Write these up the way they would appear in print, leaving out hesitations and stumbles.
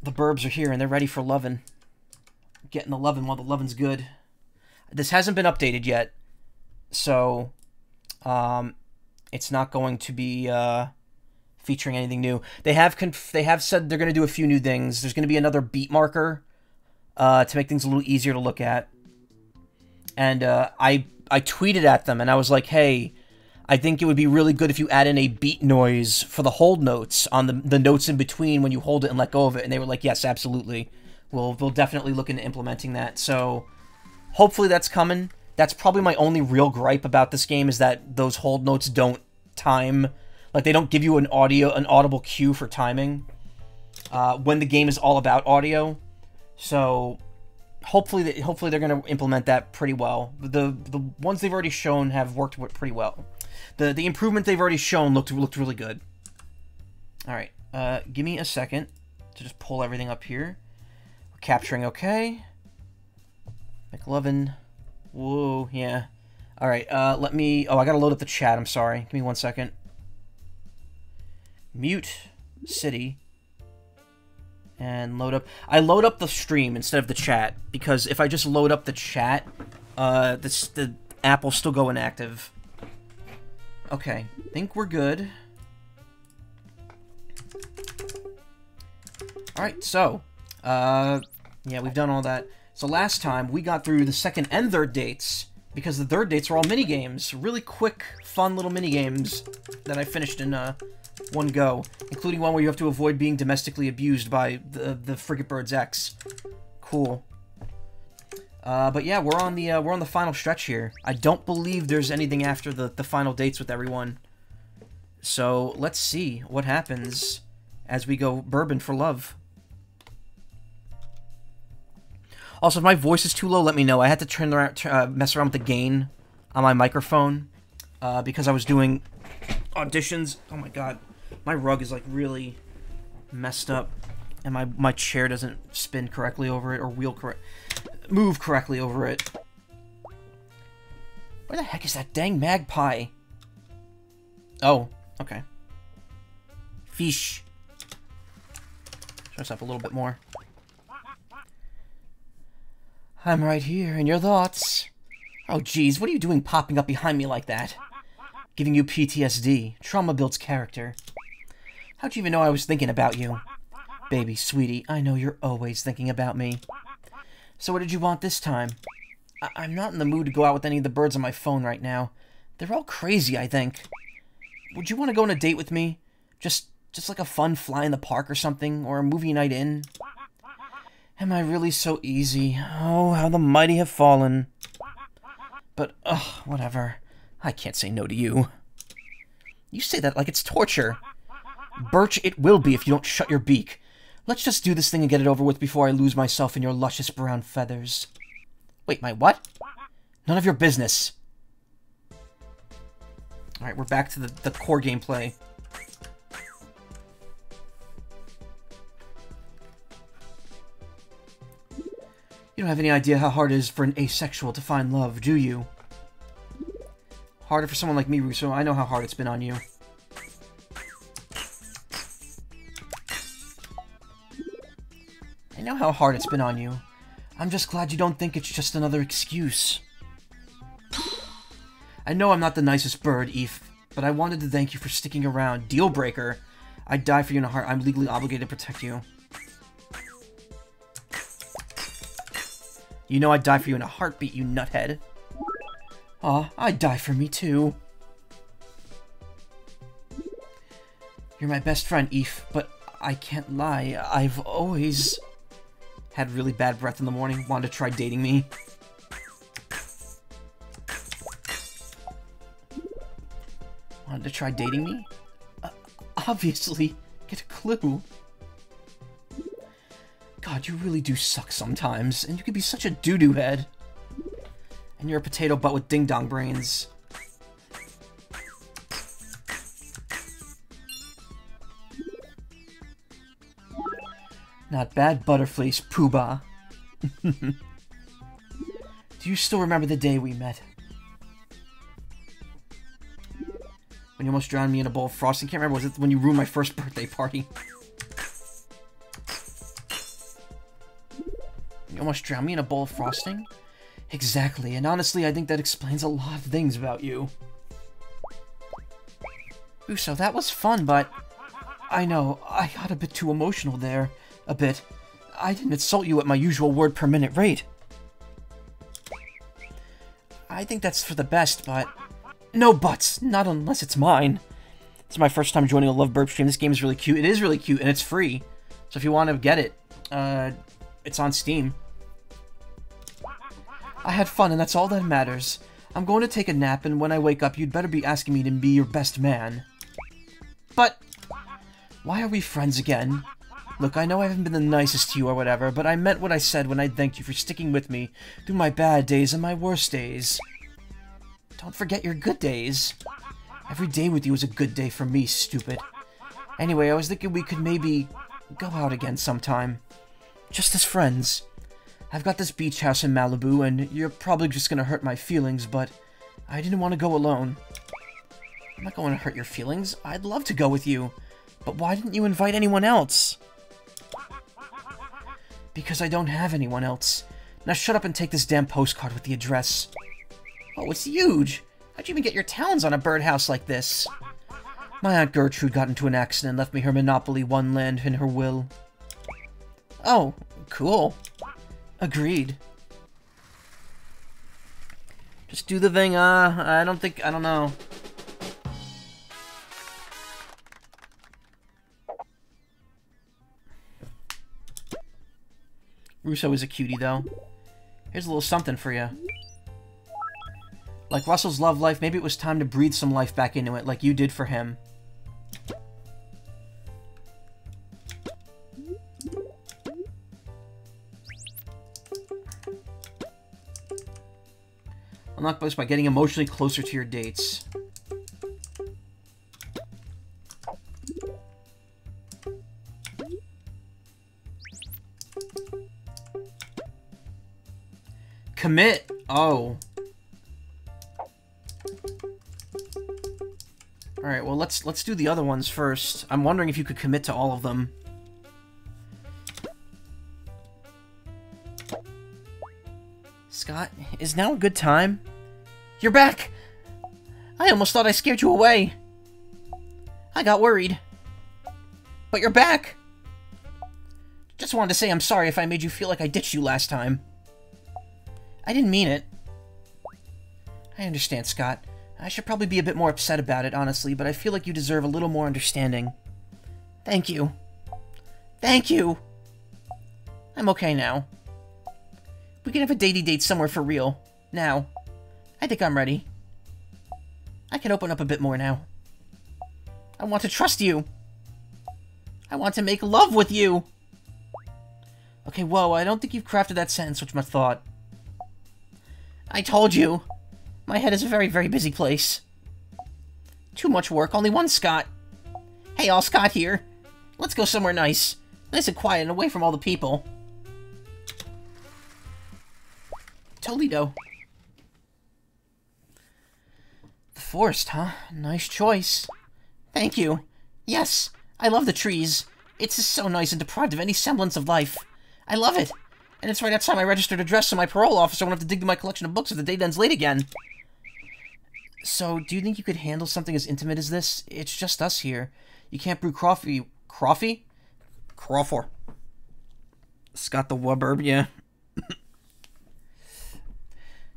the burbs are here and they're ready for lovin'. Getting the lovin' while the lovin's good. This hasn't been updated yet, so it's not going to be featuring anything new. They have said they're going to do a few new things. There's going to be another beat marker to make things a little easier to look at. And I tweeted at them and I was like, hey, I think it would be really good if you add in a beat noise for the hold notes on the notes in between when you hold it and let go of it. And they were like, yes, absolutely. We'll definitely look into implementing that. So hopefully that's coming. That's probably my only real gripe about this game is that those hold notes don't time. Like, they don't give you an audible cue for timing when the game is all about audio. So hopefully they're going to implement that pretty well. The ones they've already shown have worked pretty well. The improvement they've already shown looked really good. All right, give me a second to just pull everything up here. We're capturing okay. McLovin. Whoa, yeah. All right, let me... Oh, I gotta load up the chat. I'm sorry. Give me 1 second. Mute city. And load up... I load up the stream instead of the chat, because if I just load up the chat, the app will still go inactive. Okay, think we're good. Alright, so, yeah, we've done all that. So last time, we got through the second and third dates, because the third dates were all minigames. Really quick, fun little minigames that I finished in one go, including one where you have to avoid being domestically abused by the frigate bird's ex. Cool. But yeah, we're on the final stretch here. I don't believe there's anything after the final dates with everyone. So let's see what happens as we go bourbon for love. Also, if my voice is too low, let me know. I had to mess around with the gain on my microphone because I was doing auditions. Oh my god, my rug is like really messed up, and my chair doesn't spin correctly over it or move correctly over it. Where the heck is that dang magpie? Oh, okay. Fish. Show us up a little bit more. I'm right here in your thoughts. Oh, geez, what are you doing popping up behind me like that? Giving you PTSD. Trauma builds character. How'd you even know I was thinking about you? Baby, sweetie, I know you're always thinking about me. So what did you want this time? I'm not in the mood to go out with any of the birds on my phone right now. They're all crazy, I think. Would you want to go on a date with me? Just like a fun fly in the park or something, or a movie night in? Am I really so easy? Oh, how the mighty have fallen. But, ugh, whatever. I can't say no to you. You say that like it's torture. Birch, it will be if you don't shut your beak. Let's just do this thing and get it over with before I lose myself in your luscious brown feathers. Wait, my what? None of your business. Alright, we're back to the core gameplay. You don't have any idea how hard it is for an asexual to find love, do you? Harder for someone like me, Russo. I know how hard it's been on you. I know how hard it's been on you. I'm just glad you don't think it's just another excuse. I know I'm not the nicest bird, Eve, but I wanted to thank you for sticking around. Deal breaker. I'd die for you in a heart. I'm legally obligated to protect you. You know I'd die for you in a heartbeat, you nuthead. Aw, I'd die for me too. You're my best friend, Eve, but I can't lie. I've always had really bad breath in the morning. Wanted to try dating me. Wanted to try dating me? Obviously. Get a clue. God, you really do suck sometimes, and you can be such a doo-doo head. And you're a potato butt with ding-dong brains. Not bad, Butterfleece Poobah. Do you still remember the day we met? When you almost drowned me in a bowl of frosting? Can't remember, was it when you ruined my first birthday party? You almost drowned me in a bowl of frosting? Exactly, and honestly, I think that explains a lot of things about you. Uso, that was fun, but... I know, I got a bit too emotional there. A bit. I didn't insult you at my usual word per minute rate. I think that's for the best, but... No buts! Not unless it's mine. It's my first time joining a Lovebirb stream. This game is really cute. It is really cute, and it's free. So if you want to get it, it's on Steam. I had fun, and that's all that matters. I'm going to take a nap, and when I wake up, you'd better be asking me to be your best man. But... why are we friends again? Look, I know I haven't been the nicest to you or whatever, but I meant what I said when I thanked you for sticking with me through my bad days and my worst days. Don't forget your good days. Every day with you is a good day for me, stupid. Anyway, I was thinking we could maybe go out again sometime. Just as friends. I've got this beach house in Malibu, and you're probably just gonna hurt my feelings, but I didn't want to go alone. I'm not going to hurt your feelings. I'd love to go with you. But why didn't you invite anyone else? Because I don't have anyone else. Now shut up and take this damn postcard with the address. Oh, it's huge! How'd you even get your talons on a birdhouse like this? My Aunt Gertrude got into an accident and left me her Monopoly 1 land in her will. Oh, cool. Agreed. Just do the thing, I don't know. Russo is a cutie, though. Here's a little something for you. Like Russell's love life, maybe it was time to breathe some life back into it, like you did for him. Unlock this by getting emotionally closer to your dates. Commit! Oh. Alright, well let's do the other ones first. I'm wondering if you could commit to all of them. Scott, is now a good time? You're back! I almost thought I scared you away. I got worried. But you're back! Just wanted to say I'm sorry if I made you feel like I ditched you last time. I didn't mean it. I understand, Scott. I should probably be a bit more upset about it, honestly, but I feel like you deserve a little more understanding. Thank you. Thank you! I'm okay now. We can have a datey date somewhere for real. Now. I think I'm ready. I can open up a bit more now. I want to trust you. I want to make love with you. Okay, whoa, I don't think you've crafted that sentence with my thought. I told you. My head is a very, very busy place. Too much work, only one Scott. Hey, all Scott here. Let's go somewhere nice. Nice and quiet and away from all the people. Toledo. The forest, huh? Nice choice. Thank you. Yes, I love the trees. It's just so nice and deprived of any semblance of life. I love it. And it's right outside my registered address, so my parole officer won't have to dig through my collection of books if the date ends late again. So, do you think you could handle something as intimate as this? It's just us here. You can't brew coffee... Coffee? Crawford. Scott the Lovebirb, yeah.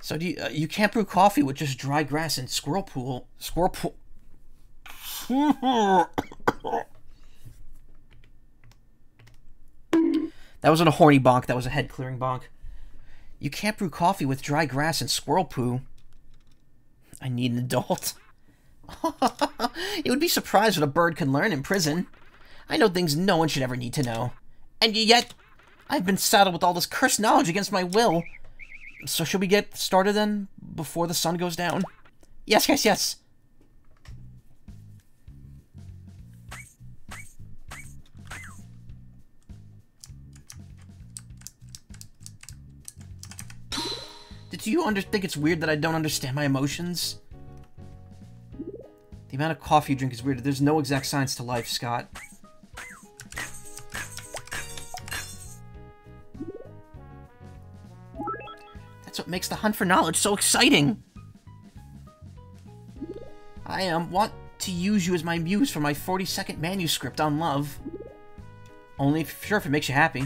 So, do you can't brew coffee with just dry grass and squirrel pool... Squirrel pool... That wasn't a horny bonk, that was a head-clearing bonk. You can't brew coffee with dry grass and squirrel poo. I need an adult. You would be surprised what a bird can learn in prison. I know things no one should ever need to know. And yet, I've been saddled with all this cursed knowledge against my will. So should we get started then, before the sun goes down? Yes, yes, yes. Do you think it's weird that I don't understand my emotions? The amount of coffee you drink is weird. There's no exact science to life, Scott. That's what makes the hunt for knowledge so exciting. I want to use you as my muse for my 40-second manuscript on love. Only if it makes you happy.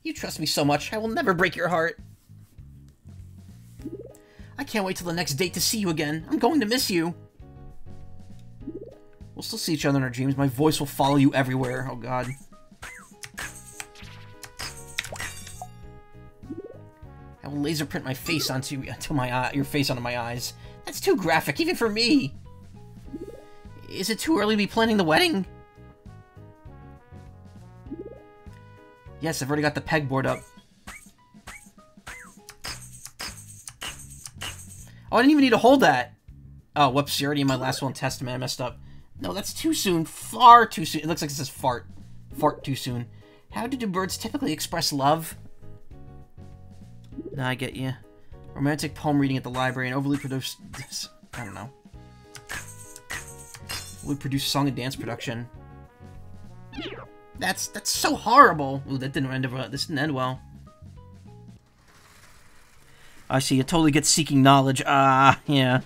You trust me so much, I will never break your heart. I can't wait till the next date to see you again. I'm going to miss you. We'll still see each other in our dreams. My voice will follow you everywhere. Oh, God. I will laser print my face onto your face onto my eyes. That's too graphic, even for me. Is it too early to be planning the wedding? Yes, I've already got the pegboard up. Oh, I didn't even need to hold that. Oh, whoops, you're already in my last will and testament. I messed up. No, that's too soon. Far too soon. It looks like it says fart. Fart too soon. How do birds typically express love? Nah, I get you. Romantic poem reading at the library and overly produced... I don't know. Overly produced song and dance production. That's so horrible. Ooh, that didn't end well. This didn't end well. I see. You totally get seeking knowledge. Yeah.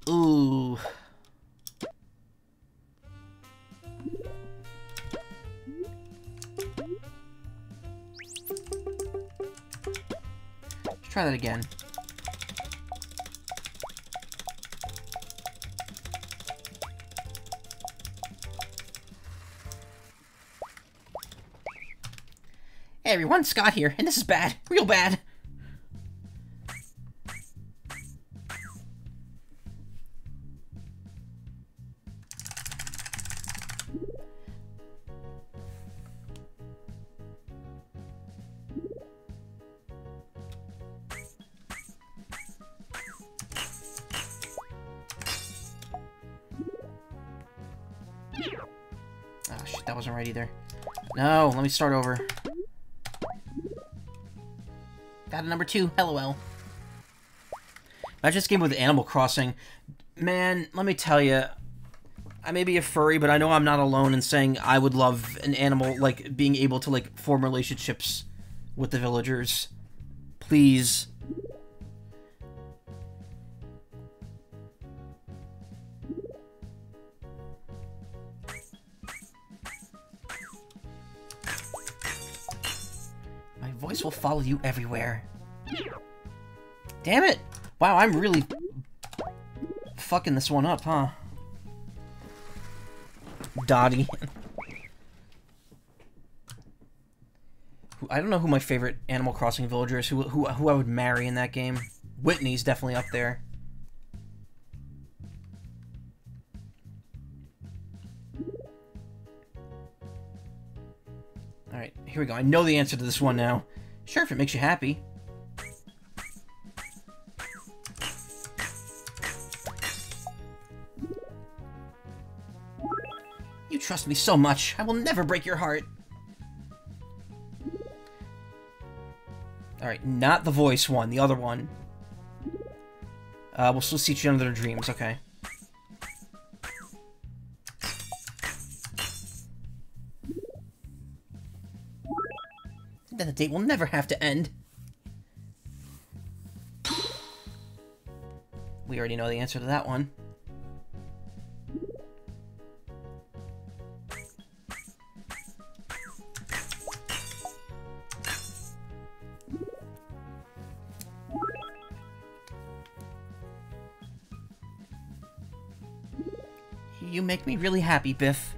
Ooh. Let's try that again. Hey everyone, Scott here, and this is bad. Real bad. Oh shit, that wasn't right either. No, let me start over. Got a number 2, LOL. Imagine this game with Animal Crossing. Man, let me tell you, I may be a furry, but I know I'm not alone in saying I would love an animal, like, being able to, like, form relationships with the villagers. Please. My voice will follow you everywhere. Damn it! Wow, I'm really fucking this one up, huh? Dottie. I don't know who my favorite Animal Crossing villager is, who I would marry in that game. Whitney's definitely up there. Alright, here we go. I know the answer to this one now. Sure, if it makes you happy. You trust me so much. I will never break your heart. Alright, not the voice one, the other one. We'll still see each other in their dreams, okay. Then the date will never have to end. We already know the answer to that one. You make me really happy, Biff.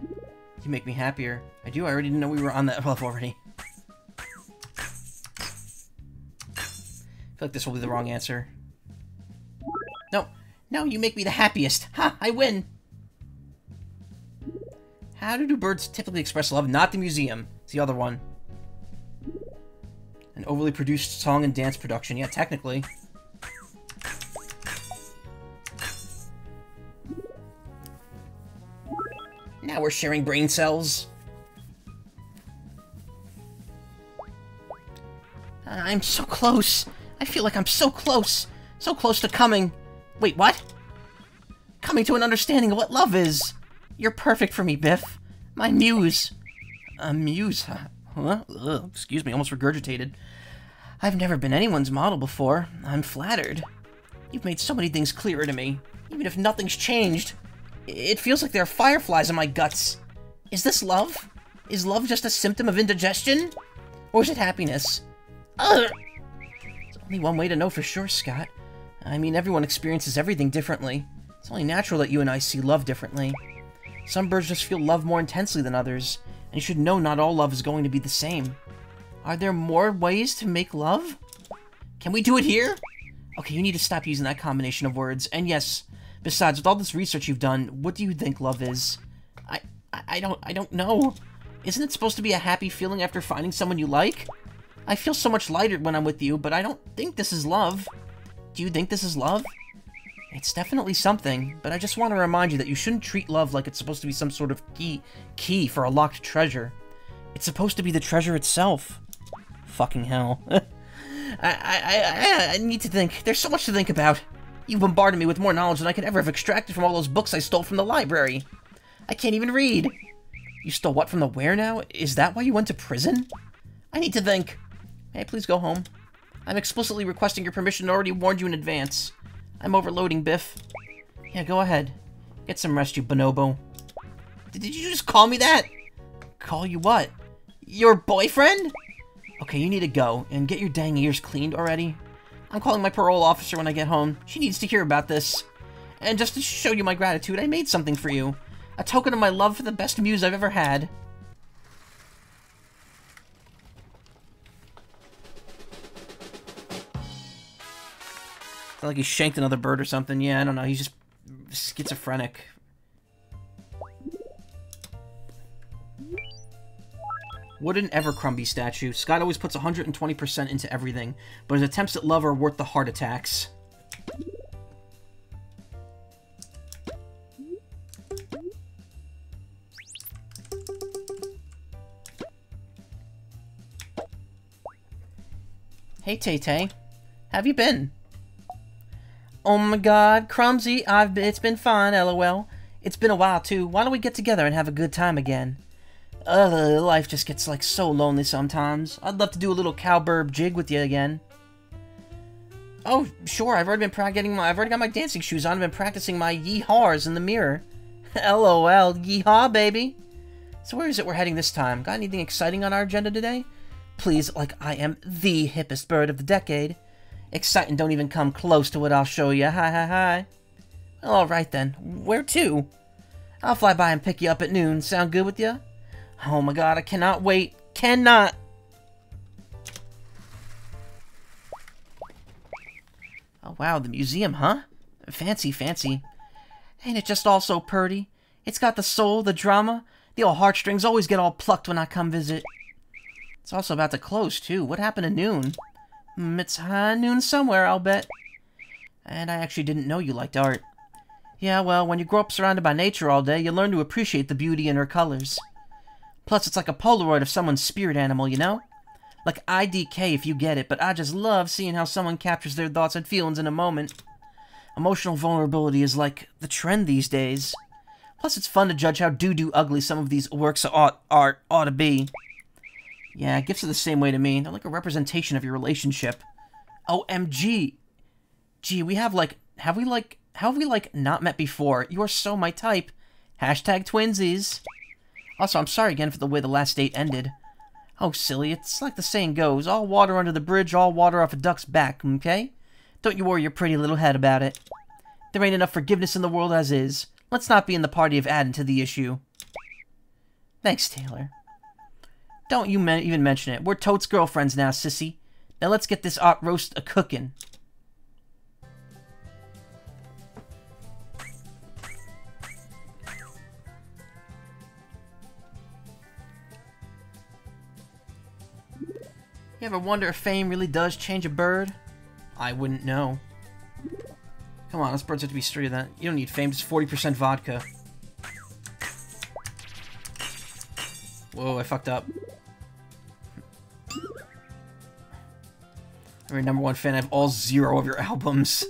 You make me happier. I do, I already didn't know we were on that level already. I feel like this will be the wrong answer. No, no, you make me the happiest. Ha, I win! How do birds typically express love? Not the museum. It's the other one. An overly produced song and dance production. Yeah, technically. Now we're sharing brain cells. I'm so close. I feel like I'm so close. So close to coming. Wait, what? Coming to an understanding of what love is. You're perfect for me, Biff. My muse. A muse, huh? Ugh, excuse me, almost regurgitated. I've never been anyone's model before. I'm flattered. You've made so many things clearer to me. Even if nothing's changed, it feels like there are fireflies in my guts. Is this love? Is love just a symptom of indigestion? Or is it happiness? Ugh! There's only one way to know for sure, Scott. I mean, everyone experiences everything differently. It's only natural that you and I see love differently. Some birds just feel love more intensely than others, and you should know not all love is going to be the same. Are there more ways to make love? Can we do it here? Okay, you need to stop using that combination of words. And yes, besides, with all this research you've done, what do you think love is? I don't know. Isn't it supposed to be a happy feeling after finding someone you like? I feel so much lighter when I'm with you, but I don't think this is love. Do you think this is love? It's definitely something, but I just want to remind you that you shouldn't treat love like it's supposed to be some sort of key for a locked treasure. It's supposed to be the treasure itself. Fucking hell. I need to think. There's so much to think about. You've bombarded me with more knowledge than I could ever have extracted from all those books I stole from the library. I can't even read. You stole what from the where now? Is that why you went to prison? I need to think. May I please go home? I'm explicitly requesting your permission and already warned you in advance. I'm overloading, Biff. Yeah, go ahead. Get some rest, you bonobo. Did you just call me that? Call you what? Your boyfriend? Okay, you need to go, and get your dang ears cleaned already. I'm calling my parole officer when I get home. She needs to hear about this. And just to show you my gratitude, I made something for you. A token of my love for the best muse I've ever had. Like he shanked another bird or something. Yeah, I don't know. He's just schizophrenic. Wooden Evercrumby statue. Scott always puts 120% into everything, but his attempts at love are worth the heart attacks. Hey, Tay-Tay. Have you been? Oh my god, Crumsy, it's been fun, lol. It's been a while, too. Why don't we get together and have a good time again? Life just gets, like, so lonely sometimes. I'd love to do a little cowbird jig with you again. Oh, sure, I've already got my dancing shoes on. I've been practicing my yee-haws in the mirror. LOL, yee-haw, baby. So where is it we're heading this time? Got anything exciting on our agenda today? Please, like I am the hippest bird of the decade. Exciting don't even come close to what I'll show you. Hi, hi, hi. Well, alright then. Where to? I'll fly by and pick you up at noon. Sound good with you? Oh my god, I cannot wait. Cannot! Oh wow, the museum, huh? Fancy, fancy. Ain't it just all so purty? It's got the soul, the drama. The old heartstrings always get all plucked when I come visit. It's also about to close, too. What happened to noon? It's high noon somewhere, I'll bet. And I actually didn't know you liked art. Yeah, well, when you grow up surrounded by nature all day, you learn to appreciate the beauty in her colors. Plus, it's like a Polaroid of someone's spirit animal, you know? Like IDK if you get it, but I just love seeing how someone captures their thoughts and feelings in a moment. Emotional vulnerability is like the trend these days. Plus, it's fun to judge how doo-doo ugly some of these works of art ought to be. Yeah, gifts are the same way to me. They're like a representation of your relationship. OMG. Gee, have we not met before? You are so my type. Hashtag twinsies. Also, I'm sorry again for the way the last date ended. Oh, silly, it's like the saying goes, all water under the bridge, all water off a duck's back, okay? Don't you worry your pretty little head about it. There ain't enough forgiveness in the world as is. Let's not be in the party of adding to the issue. Thanks, Taylor. Don't you even mention it. We're totes girlfriends now, sissy. Now let's get this art roast a-cookin'. You ever wonder if fame really does change a bird? I wouldn't know. Come on, us birds have to be straight of that. You don't need fame, just 40% vodka. Whoa, I fucked up. I'm your #1 fan. I have all 0 of your albums.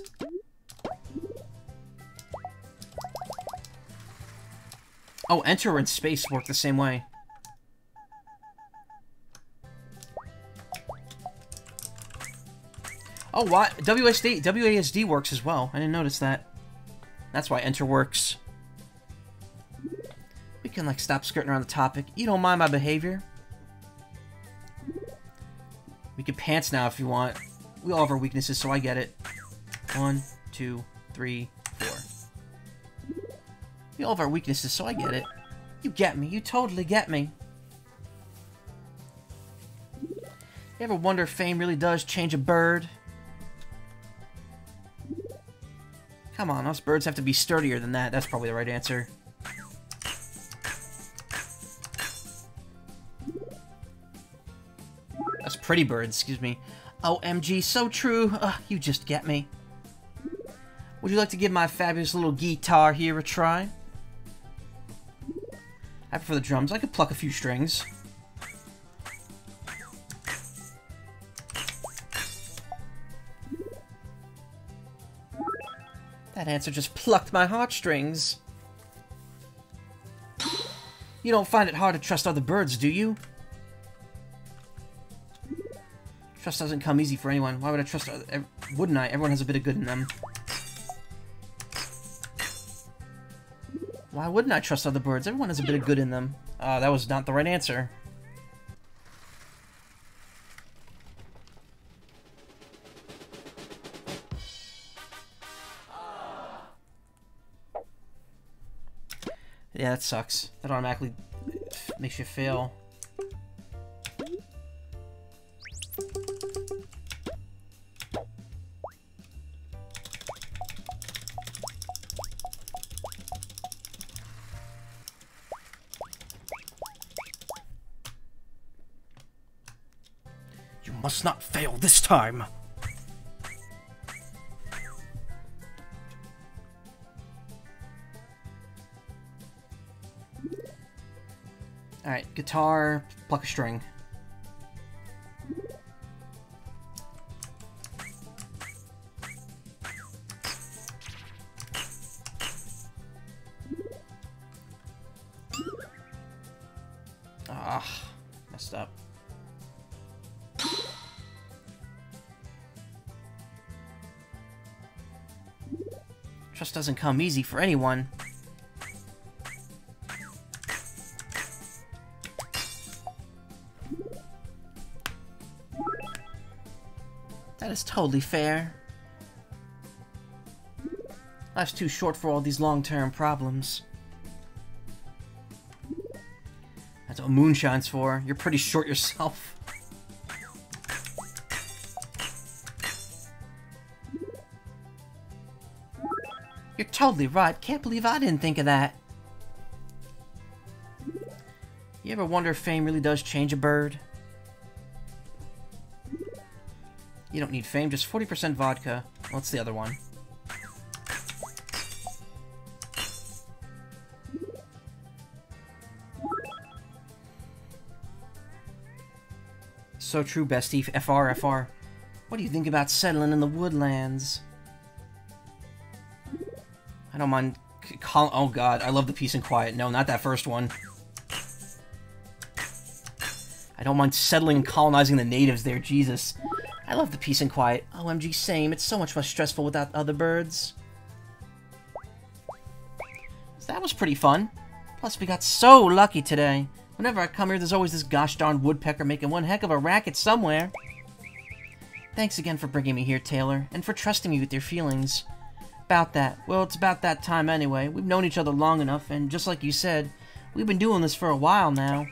Oh, enter and space work the same way. Oh, what? WASD works as well. I didn't notice that. That's why enter works. We can, like, stop skirting around the topic. You don't mind my behavior? We can pants now if you want. We all have our weaknesses, so I get it. 1, 2, 3, 4. We all have our weaknesses, so I get it. You get me. You totally get me. You ever wonder if fame really does change a bird? Come on, us birds have to be sturdier than that. That's probably the right answer. Us pretty birds, excuse me. OMG, so true. You just get me. Would you like to give my fabulous little guitar here a try? I prefer the drums. I could pluck a few strings. That answer just plucked my heartstrings. You don't find it hard to trust other birds, do you? Trust doesn't come easy for anyone. Why would I trust other... Wouldn't I? Everyone has a bit of good in them. Why wouldn't I trust other birds? Everyone has a bit of good in them. That was not the right answer. Yeah, that sucks. That automatically makes you fail. You must not fail this time. Alright, guitar, pluck a string. Ah, messed up. Trust doesn't come easy for anyone. That is totally fair. Life's too short for all these long-term problems. That's what moonshine's for. You're pretty short yourself. You're totally right. Can't believe I didn't think of that. You ever wonder if fame really does change a bird? You don't need fame, just 40% vodka. What's the other one? So true, bestie. FR. What do you think about settling in the woodlands? I don't mind... Oh god, I love the peace and quiet. No, not that first one. I don't mind settling and colonizing the natives there, Jesus. I love the peace and quiet. OMG, same. It's so much more stressful without other birds. So that was pretty fun. Plus, we got so lucky today. Whenever I come here, there's always this gosh darn woodpecker making one heck of a racket somewhere. Thanks again for bringing me here, Taylor, and for trusting me with your feelings. About that. Well, it's about that time anyway. We've known each other long enough, and just like you said, we've been doing this for a while now.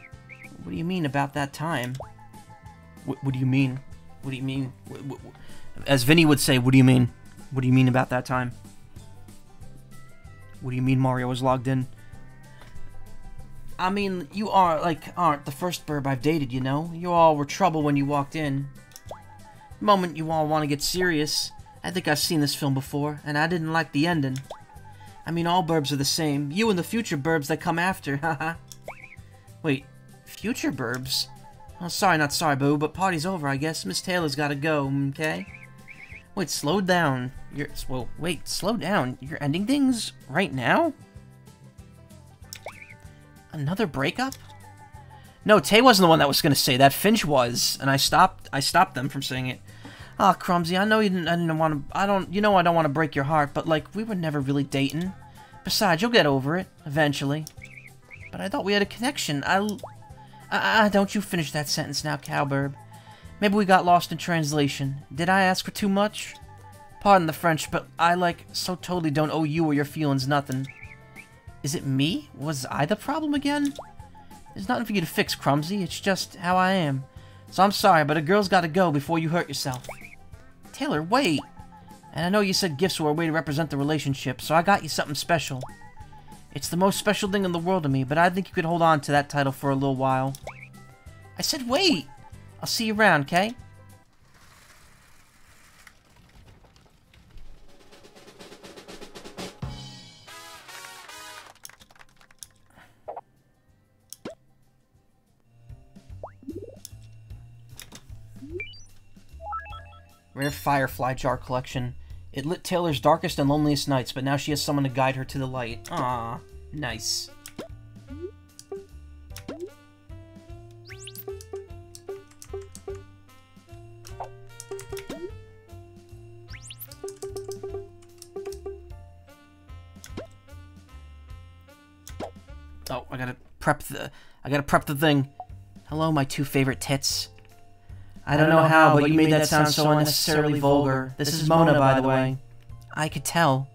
What do you mean about that time? What do you mean? What do you mean? As Vinny would say, what do you mean? What do you mean about that time? What do you mean Mario was logged in? I mean, you aren't the first burb I've dated, you know? You all were trouble when you walked in. The moment you all want to get serious. I think I've seen this film before, and I didn't like the ending. I mean, all burbs are the same. You and the future burbs that come after, haha. Wait, future burbs? Oh, sorry, not sorry, boo, but party's over, I guess. Miss Taylor's gotta go, okay? Wait, slow down. Wait, slow down. You're ending things right now? Another breakup? No, Tay wasn't the one that was going to say that. Finch was, and I stopped them from saying it. Ah, Crumsy, I know you didn't. I didn't want to. You know I don't want to break your heart, but like we were never really dating. Besides, you'll get over it eventually. But I thought we had a connection. Don't you finish that sentence now, Cowbirb. Maybe we got lost in translation. Did I ask for too much? Pardon the French, but I, like, so totally don't owe you or your feelings nothing. Is it me? Was I the problem again? There's nothing for you to fix, Crumsy. It's just how I am. So I'm sorry, but a girl's gotta go before you hurt yourself. Taylor, wait! And I know you said gifts were a way to represent the relationship, so I got you something special. It's the most special thing in the world to me, but I think you could hold on to that title for a little while. I said wait! I'll see you around, okay? Rare Firefly Jar Collection. It lit Taylor's darkest and loneliest nights, but now she has someone to guide her to the light. Ah, nice. Oh, I gotta prep the thing. Hello, my two favorite tits. I don't know how, but you made that sound so unnecessarily vulgar. This is Mona, by the way. I could tell.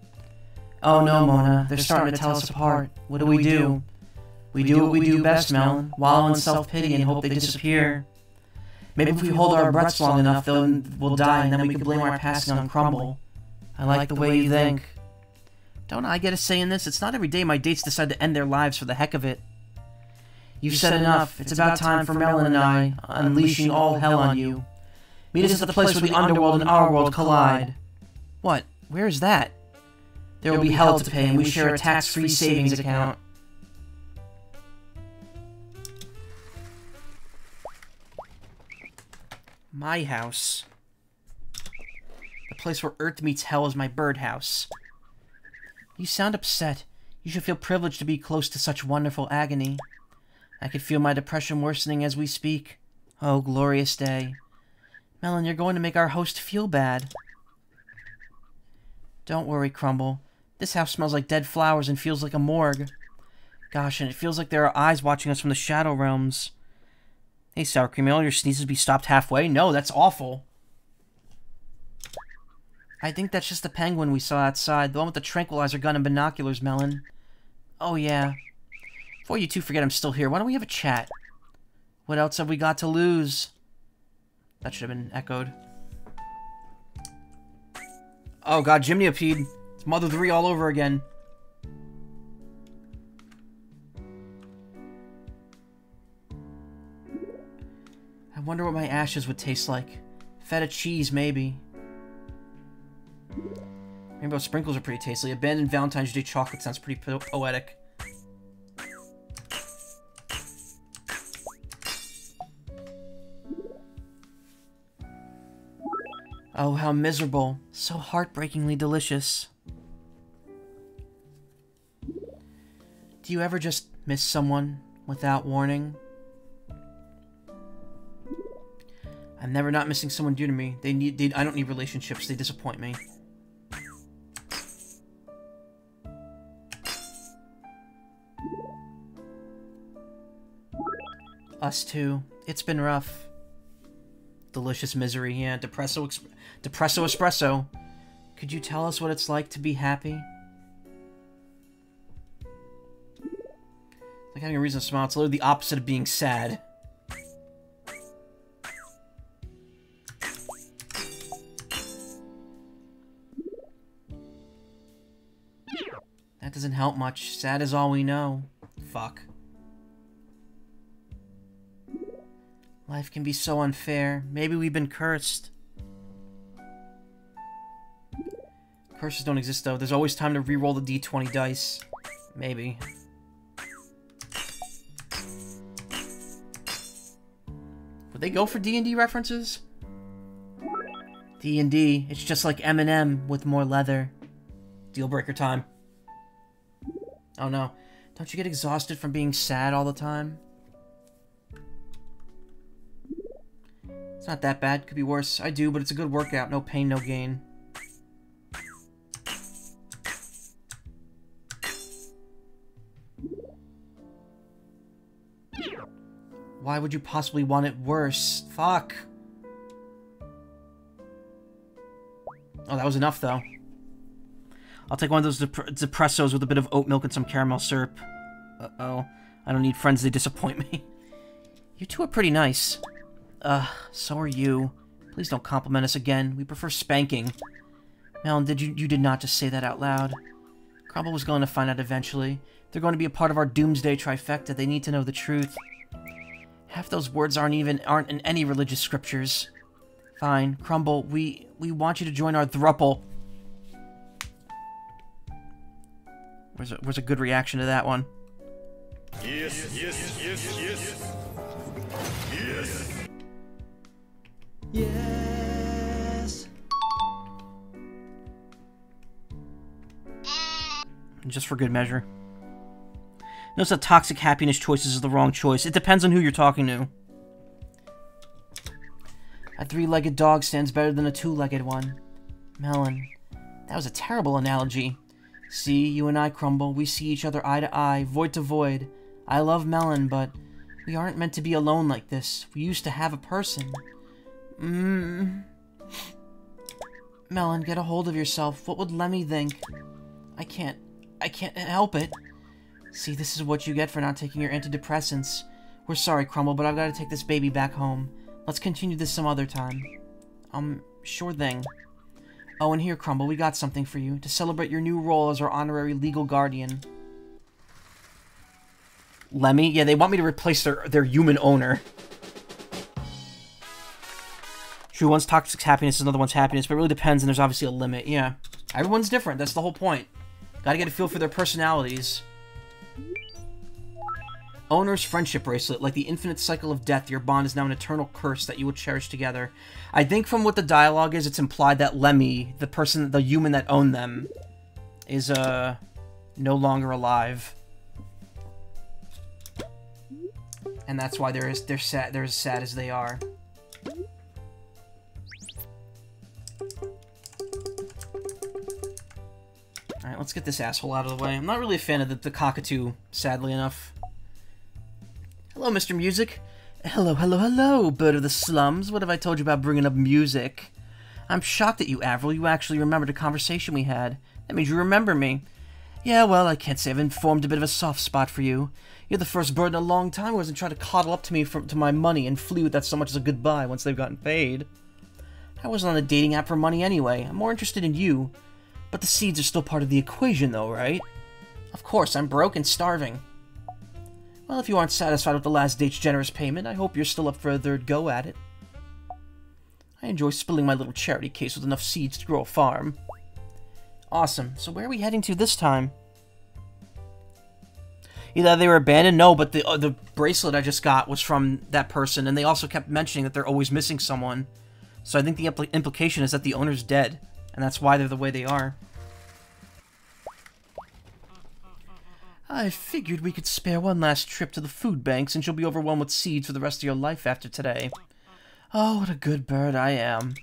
Oh no, Mona, they're starting to tell us apart. What do? We do what we do best, Melon. Wallow in self-pity and hope they disappear. Maybe if we hold our breaths long enough, then we'll die, and then we can blame our passing on Crumble. I like the way you think. Don't I get a say in this? It's not every day my dates decide to end their lives for the heck of it. You've said enough. It's about time for Melon and I, unleashing all hell on you. Meet us at the place where the underworld and our world collide. What? Where is that? There will be hell to pay, and we share a tax-free savings account. My house. The place where Earth meets hell is my birdhouse. You sound upset. You should feel privileged to be close to such wonderful agony. I can feel my depression worsening as we speak. Oh, glorious day. Melon, you're going to make our host feel bad. Don't worry, Crumble. This house smells like dead flowers and feels like a morgue. Gosh, and it feels like there are eyes watching us from the Shadow Realms. Hey, Sour Cream, will your sneezes be stopped halfway? No, that's awful. I think that's just the penguin we saw outside, the one with the tranquilizer gun and binoculars, Melon. Oh, yeah. Before you two forget I'm still here, why don't we have a chat? What else have we got to lose? That should have been echoed. Oh god, Gymniopede. It's Mother 3 all over again. I wonder what my ashes would taste like. Feta cheese, maybe. Rainbow sprinkles are pretty tasty. Abandoned Valentine's Day chocolate sounds pretty poetic. Oh, how miserable. So heartbreakingly delicious. Do you ever just miss someone without warning? I'm never not missing someone dear to me. I don't need relationships. They disappoint me. Us too. It's been rough. Delicious misery, yeah. Depresso espresso. Could you tell us what it's like to be happy? Like having a reason to smile. It's literally the opposite of being sad. That doesn't help much. Sad is all we know. Fuck. Life can be so unfair. Maybe we've been cursed. Curses don't exist, though. There's always time to re-roll the D20 dice. Maybe. Would they go for D&D references? D&D. It's just like M&M with more leather. Deal breaker time. Oh no. Don't you get exhausted from being sad all the time? It's not that bad. Could be worse. I do, but it's a good workout. No pain, no gain. Why would you possibly want it worse? Fuck. Oh, that was enough, though. I'll take one of those depressos with a bit of oat milk and some caramel syrup. Uh-oh. I don't need friends, they disappoint me. You two are pretty nice. So are you. Please don't compliment us again. We prefer spanking. Melon, you did not just say that out loud. Crumble was going to find out eventually. They're going to be a part of our doomsday trifecta. They need to know the truth. Half those words aren't in any religious scriptures. Fine, Crumble, we want you to join our thruple. Where's a good reaction to that one? Yes, yes, yes, yes. Yes. Yes. Just for good measure. Notice that toxic happiness choices is the wrong choice. It depends on who you're talking to. A three-legged dog stands better than a two-legged one. Melon, that was a terrible analogy. See, you and I, Crumble, we see each other eye to eye, void to void. I love Melon, but we aren't meant to be alone like this. We used to have a person. Melon, get a hold of yourself. What would Lemmy think? I can't help it. See, this is what you get for not taking your antidepressants. We're sorry, Crumble, but I've got to take this baby back home. Let's continue this some other time. Sure thing. Oh, and here, Crumble, we got something for you, to celebrate your new role as our honorary legal guardian. Lemmy? Yeah, they want me to replace their human owner. True, one's toxic happiness, another one's happiness, but it really depends, and there's obviously a limit. Yeah. Everyone's different, that's the whole point. Gotta get a feel for their personalities. Owner's friendship bracelet. Like the infinite cycle of death, your bond is now an eternal curse that you will cherish together. I think from what the dialogue is, it's implied that Lemmy, the human that owned them, is, no longer alive. And that's why they're as sad as they are. Alright, let's get this asshole out of the way. I'm not really a fan of the cockatoo, sadly enough. Hello, Mr. Music. Hello, hello, hello, bird of the slums. What have I told you about bringing up music? I'm shocked at you, Avril. You actually remembered a conversation we had. That means you remember me. Yeah, well, I can't say I've formed a bit of a soft spot for you. You're the first bird in a long time who hasn't tried to coddle up to me to my money and flee without so much as a goodbye once they've gotten paid. I wasn't on a dating app for money anyway. I'm more interested in you. But the seeds are still part of the equation, though, right? Of course, I'm broke and starving. Well, if you aren't satisfied with the last date's generous payment, I hope you're still up for a third go at it. I enjoy spilling my little charity case with enough seeds to grow a farm. Awesome. So where are we heading to this time? Either they were abandoned, no, but the bracelet I just got was from that person, and they also kept mentioning that they're always missing someone. So I think the implication is that the owner's dead, and that's why they're the way they are. I figured we could spare one last trip to the food bank since you'll be overwhelmed with seeds for the rest of your life after today. Oh, what a good bird I am.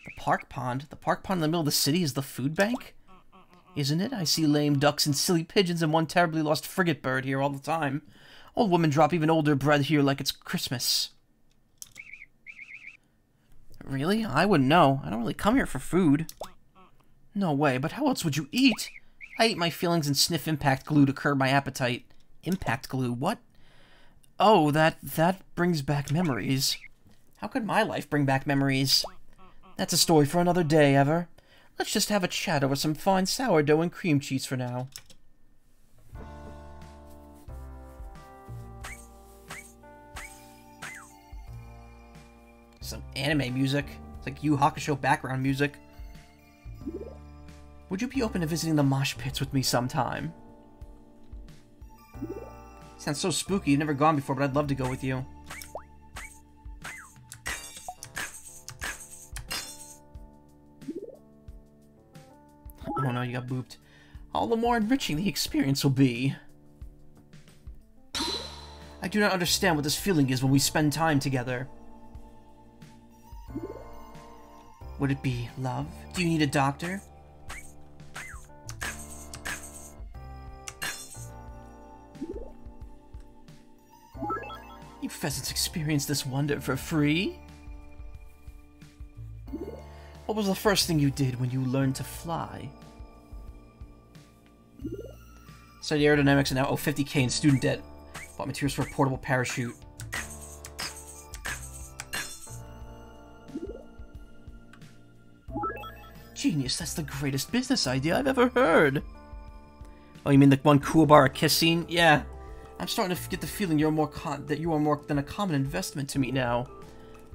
The park pond? The park pond in the middle of the city is the food bank? Isn't it? I see lame ducks and silly pigeons and one terribly lost frigate bird here all the time. Old women drop even older bread here like it's Christmas. Really? I wouldn't know. I don't really come here for food. No way, but how else would you eat? I eat my feelings and sniff impact glue to curb my appetite. Impact glue? What? Oh, that brings back memories. How could my life bring back memories? That's a story for another day, Ever. Let's just have a chat over some fine sourdough and cream cheese for now. Some anime music. It's like Yu Hakusho background music. Would you be open to visiting the mosh pits with me sometime? Sounds so spooky. You've never gone before, but I'd love to go with you. Oh no, you got booped. All the more enriching the experience will be. I do not understand what this feeling is when we spend time together. Would it be love? Do you need a doctor? You pheasants experience this wonder for free? What was the first thing you did when you learned to fly? Study aerodynamics and now owe 50k in student debt. Bought materials for a portable parachute. Genius, that's the greatest business idea I've ever heard. Oh, you mean the one Kuwabara kiss scene? Yeah. I'm starting to get the feeling that you are more than a common investment to me now.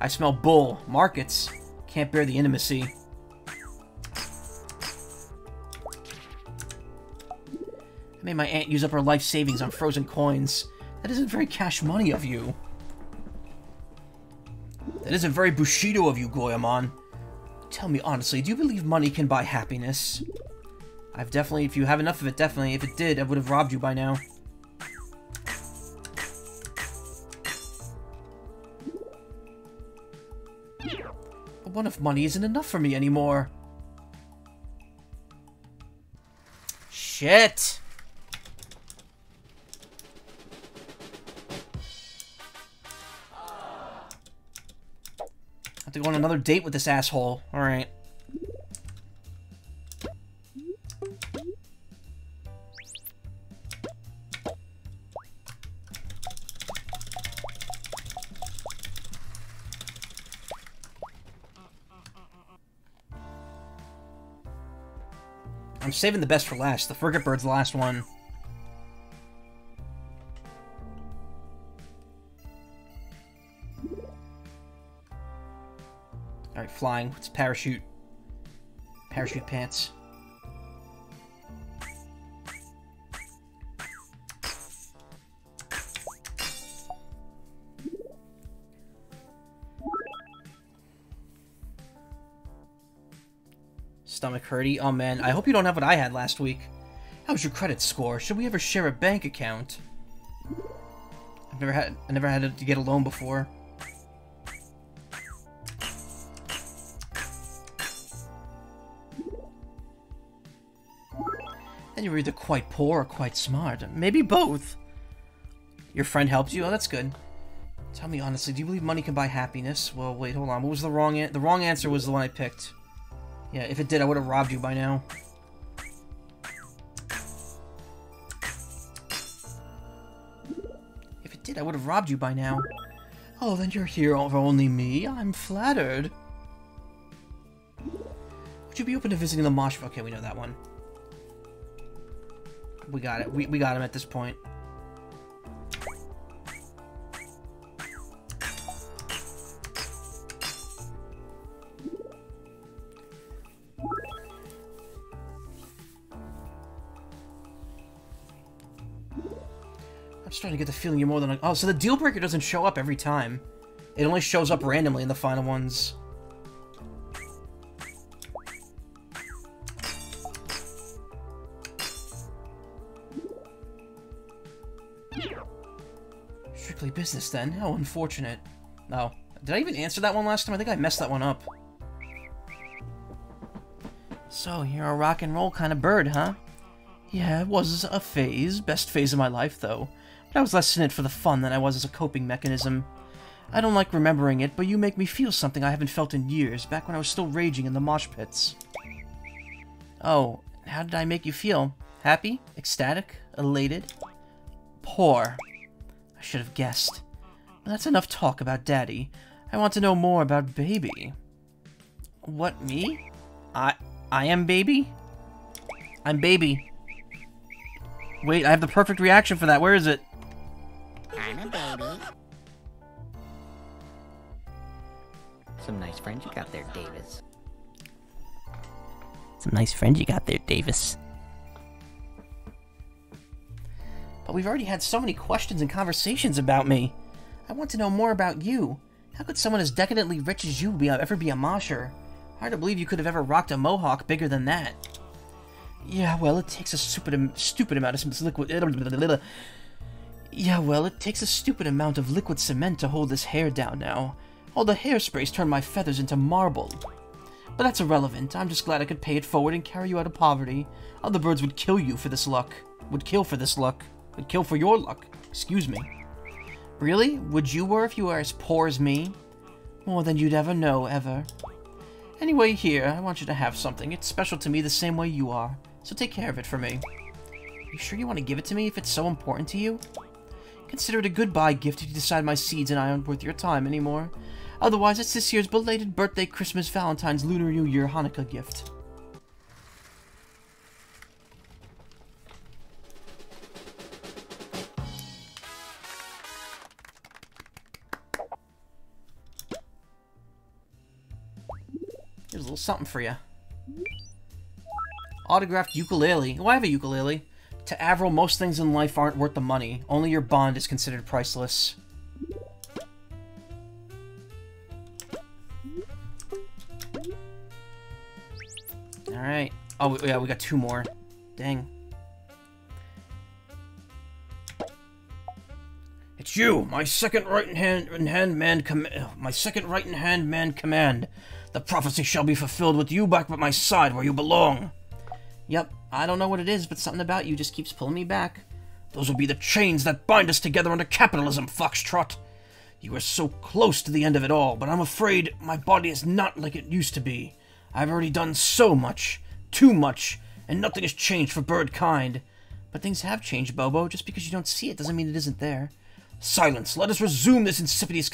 I smell bull. Markets. Can't bear the intimacy. I made my aunt use up her life savings on frozen coins. That isn't very cash money of you. That isn't very Bushido of you, Goemon. Tell me honestly, do you believe money can buy happiness? If you have enough of it, definitely. If it did, I would have robbed you by now. But what if money isn't enough for me anymore? Shit! I have to go on another date with this asshole. Alright. I'm saving the best for last. The Frigate Bird's the last one. Alright, flying. It's parachute. Parachute pants. Stomach hurty. Oh man, I hope you don't have what I had last week. How's your credit score? Should we ever share a bank account? I never had to get a loan before. And you're either quite poor or quite smart. Maybe both. Your friend helped you? Oh, that's good. Tell me honestly, do you believe money can buy happiness? Well, wait, hold on. What was the wrong answer? The wrong answer was the one I picked. Yeah, if it did, I would have robbed you by now. If it did, I would have robbed you by now. Oh, then you're here for only me? I'm flattered. Would you be open to visiting the mosh? Okay, we know that one. We got it. We got him at this point. I'm starting to get the feeling you're more than a... Oh, so the deal breaker doesn't show up every time. It only shows up randomly in the final ones. Strictly business then. How unfortunate. No. Did I even answer that one last time? I think I messed that one up. So, you're a rock and roll kind of bird, huh? Yeah, it was a phase. Best phase of my life, though. But I was less in it for the fun than I was as a coping mechanism. I don't like remembering it, but you make me feel something I haven't felt in years, back when I was still raging in the mosh pits. Oh, how did I make you feel? Happy? Ecstatic? Elated? Poor. I should have guessed. But that's enough talk about Daddy. I want to know more about Baby. What, me? I am Baby? I'm Baby. Wait, I have the perfect reaction for that. Where is it? I'm a baby. Some nice friends you got there, Davis. Some nice friends you got there, Davis. But we've already had so many questions and conversations about me. I want to know more about you. How could someone as decadently rich as you ever be a mosher? Hard to believe you could have ever rocked a mohawk bigger than that. Yeah, well, it takes a stupid amount of liquid. Yeah, well, it takes a stupid amount of liquid cement to hold this hair down now. All the hairsprays turned my feathers into marble. But that's irrelevant. I'm just glad I could pay it forward and carry you out of poverty. Other birds would kill you for this luck. Would kill for this luck. Would kill for your luck. Excuse me. Really? Would you were if you were as poor as me? More than you'd ever know, ever. Anyway, here, I want you to have something. It's special to me the same way you are. So take care of it for me. You sure you want to give it to me if it's so important to you? Consider it a goodbye gift if you decide my seeds and I aren't worth your time anymore. Otherwise, it's this year's belated birthday, Christmas, Valentine's, Lunar New Year, Hanukkah gift. Here's a little something for you. Autographed ukulele. Oh, I have a ukulele. To Avril, most things in life aren't worth the money. Only your bond is considered priceless. Alright. Oh, yeah, we got 2 more. Dang. It's you, my second right-hand man command. The prophecy shall be fulfilled with you back by my side where you belong. Yep, I don't know what it is, but something about you just keeps pulling me back. Those will be the chains that bind us together under capitalism, Foxtrot. You are so close to the end of it all, but I'm afraid my body is not like it used to be. I've already done so much, too much, and nothing has changed for bird kind. But things have changed, Bobo. Just because you don't see it doesn't mean it isn't there. Silence. Let us resume this insidious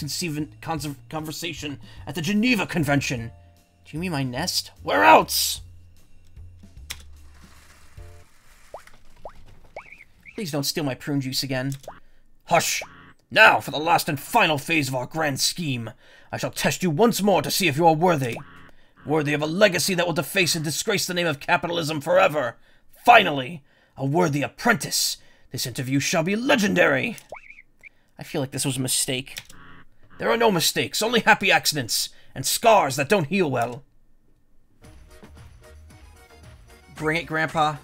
conversation at the Geneva Convention. Do you mean my nest? Where else? Please don't steal my prune juice again. Hush! Now for the last and final phase of our grand scheme. I shall test you once more to see if you are worthy. Worthy of a legacy that will deface and disgrace the name of capitalism forever. Finally, a worthy apprentice. This interview shall be legendary. I feel like this was a mistake. There are no mistakes, only happy accidents, and scars that don't heal well. Bring it, Grandpa.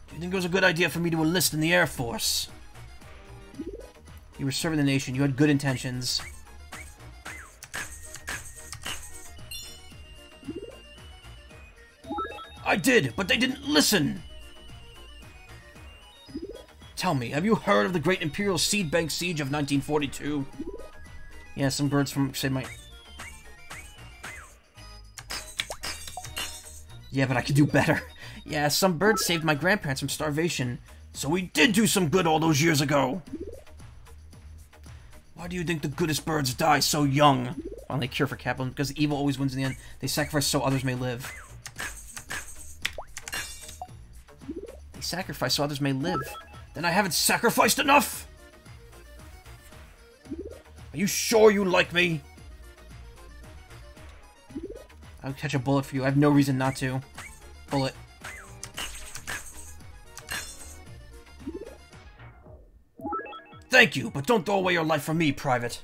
Do you think it was a good idea for me to enlist in the Air Force? You were serving the nation. You had good intentions. I did, but they didn't listen! Tell me, have you heard of the Great Imperial Seed Bank Siege of 1942? Yeah, some birds from... say my... Yeah, but I could do better. Yeah, some birds saved my grandparents from starvation. So we did do some good all those years ago! Why do you think the goodest birds die so young? Finally, cure for capitalism, because evil always wins in the end. They sacrifice so others may live. They sacrifice so others may live. Then I haven't sacrificed enough? Are you sure you like me? I'll catch a bullet for you. I have no reason not to. Bullet. Thank you, but don't throw away your life for me, Private.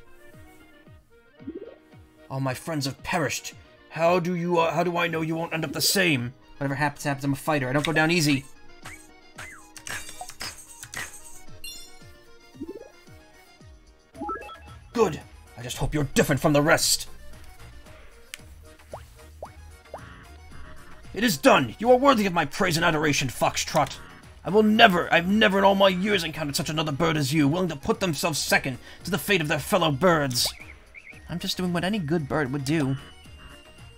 All my friends have perished. How do I know you won't end up the same? Whatever happens, happens. I'm a fighter. I don't go down easy. Good. I just hope you're different from the rest. It is done. You are worthy of my praise and adoration, Foxtrot. I've never in all my years encountered such another bird as you, willing to put themselves second to the fate of their fellow birds. I'm just doing what any good bird would do.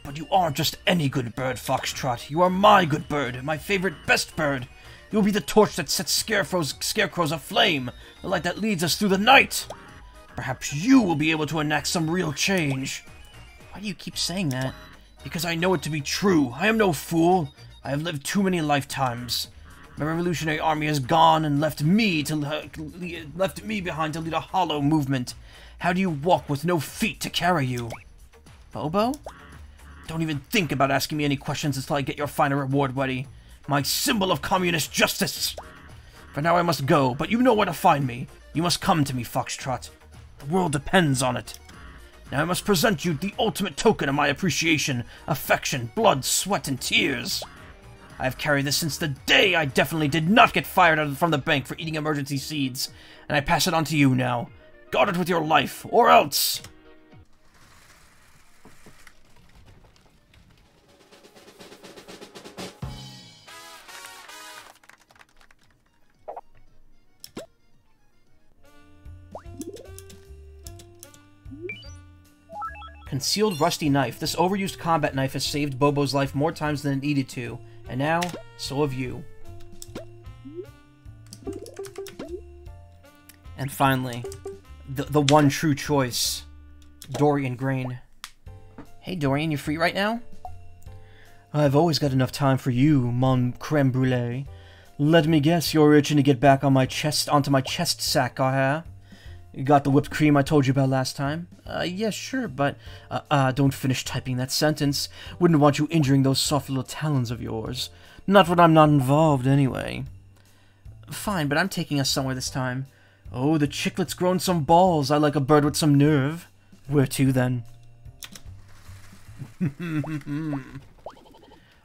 But you aren't just any good bird, Foxtrot. You are my good bird, my favorite, best bird. You will be the torch that sets scarecrows aflame, the light that leads us through the night. Perhaps you will be able to enact some real change. Why do you keep saying that? Because I know it to be true. I am no fool. I have lived too many lifetimes. My revolutionary army has gone and left me behind to lead a hollow movement. How do you walk with no feet to carry you? Bobo? Don't even think about asking me any questions until I get your final reward ready. My symbol of communist justice! For now I must go, but you know where to find me. You must come to me, Foxtrot. The world depends on it. Now I must present you the ultimate token of my appreciation, affection, blood, sweat, and tears. I have carried this since the day I definitely did not get fired from the bank for eating emergency seeds, and I pass it on to you now. Guard it with your life, or else! Concealed rusty knife. This overused combat knife has saved Bobo's life more times than it needed to. And now, so have you. And finally, the one true choice. Dorian Grain. Hey Dorian, you free right now? I've always got enough time for you, mon creme brulee. Let me guess, you're itching to get back on onto my chest sack, huh? You got the whipped cream I told you about last time? Yeah, sure, but, don't finish typing that sentence. Wouldn't want you injuring those soft little talons of yours. Not when I'm not involved, anyway. Fine, but I'm taking us somewhere this time. Oh, the chicklet's grown some balls. I like a bird with some nerve. Where to, then?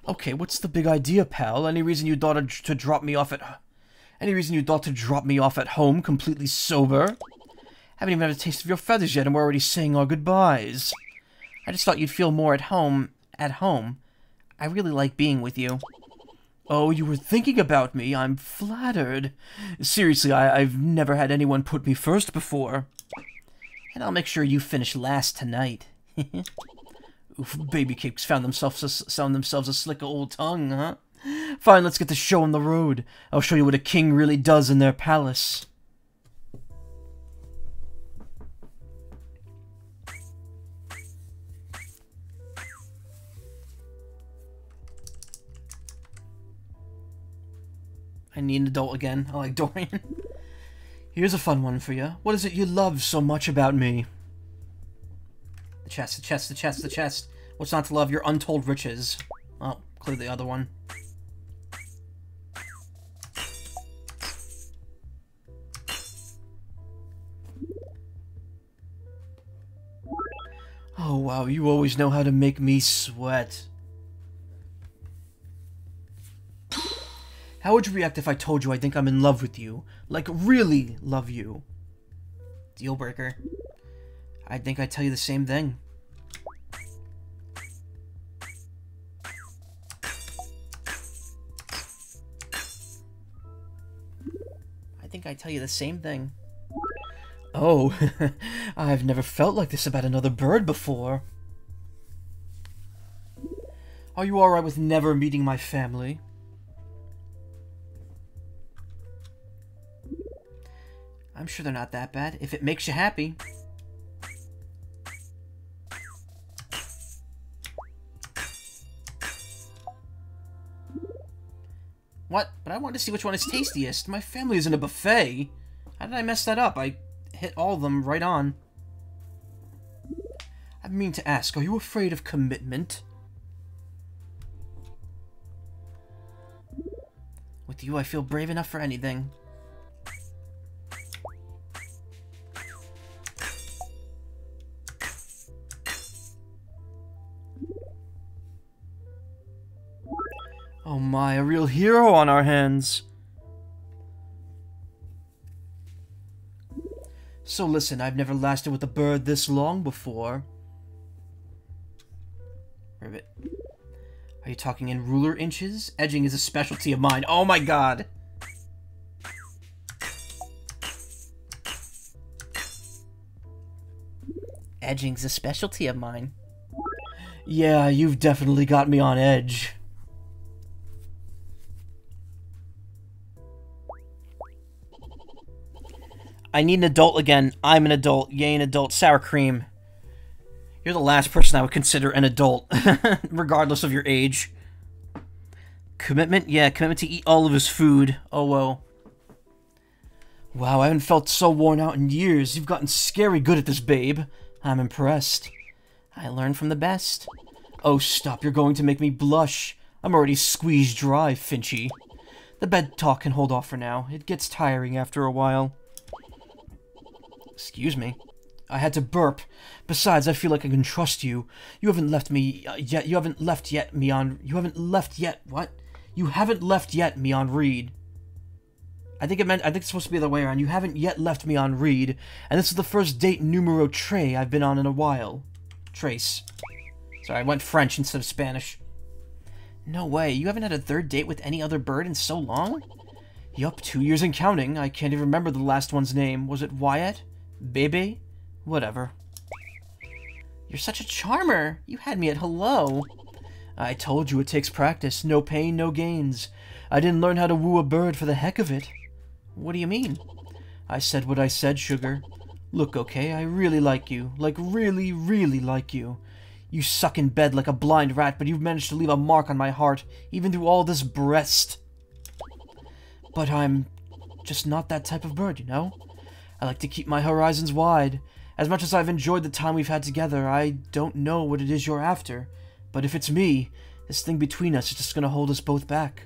Okay, what's the big idea, pal? Any reason you thought to drop me off at... Any reason you thought to drop me off at home, completely sober? Haven't even had a taste of your feathers yet, and we're already saying our goodbyes. I just thought you'd feel more at home. I really like being with you. Oh, you were thinking about me. I'm flattered. Seriously, I've never had anyone put me first before. And I'll make sure you finish last tonight. Oof, baby cakes found themselves a slick old tongue, huh? Fine, let's get the show on the road. I'll show you what a king really does in their palace. I need an adult again. I like Dorian. Here's a fun one for you. What is it you love so much about me? The chest, the chest, the chest, the chest. What's not to love? Your untold riches. Oh, clear the other one. Oh wow, you always know how to make me sweat. How would you react if I told you I think I'm in love with you? Like, really love you? Deal breaker. I think I'd tell you the same thing. I think I'd tell you the same thing. Oh, I've never felt like this about another bird before. Are you alright with never meeting my family? I'm sure they're not that bad, if it makes you happy. What? But I wanted to see which one is tastiest. My family isn't a buffet. How did I mess that up? I hit all of them right on. I mean to ask, are you afraid of commitment? With you, I feel brave enough for anything. Oh my, a real hero on our hands. So listen, I've never lasted with a bird this long before. Ribbit. Are you talking in ruler inches? Edging is a specialty of mine. Oh my god! Edging's a specialty of mine. Yeah, you've definitely got me on edge. I need an adult again. I'm an adult. Yay, an adult. Sour cream. You're the last person I would consider an adult, regardless of your age. Commitment? Yeah, commitment to eat all of his food. Oh, well. Wow, I haven't felt so worn out in years. You've gotten scary good at this, babe. I'm impressed. I learned from the best. Oh, stop. You're going to make me blush. I'm already squeezed dry, Finchy. The bed talk can hold off for now. It gets tiring after a while. Excuse me. I had to burp. Besides, I feel like I can trust you. You haven't left me yet. You haven't left yet. What? You haven't left yet, me on read. I think it's supposed to be the other way around. You haven't yet left me on read, and this is the first date numero tres I've been on in a while. Trace. Sorry, I went French instead of Spanish. No way, you haven't had a third date with any other bird in so long? Yup, 2 years and counting. I can't even remember the last one's name. Was it Wyatt? Bebe? Whatever. You're such a charmer. You had me at hello. I told you it takes practice. No pain, no gains. I didn't learn how to woo a bird for the heck of it. What do you mean? I said what I said, sugar. Look, okay, I really like you. Like, really, really like you. You suck in bed like a blind rat, but you've managed to leave a mark on my heart, even through all this breast. But I'm just not that type of bird, you know? I like to keep my horizons wide. As much as I've enjoyed the time we've had together, I don't know what it is you're after. But if it's me, this thing between us is just gonna hold us both back.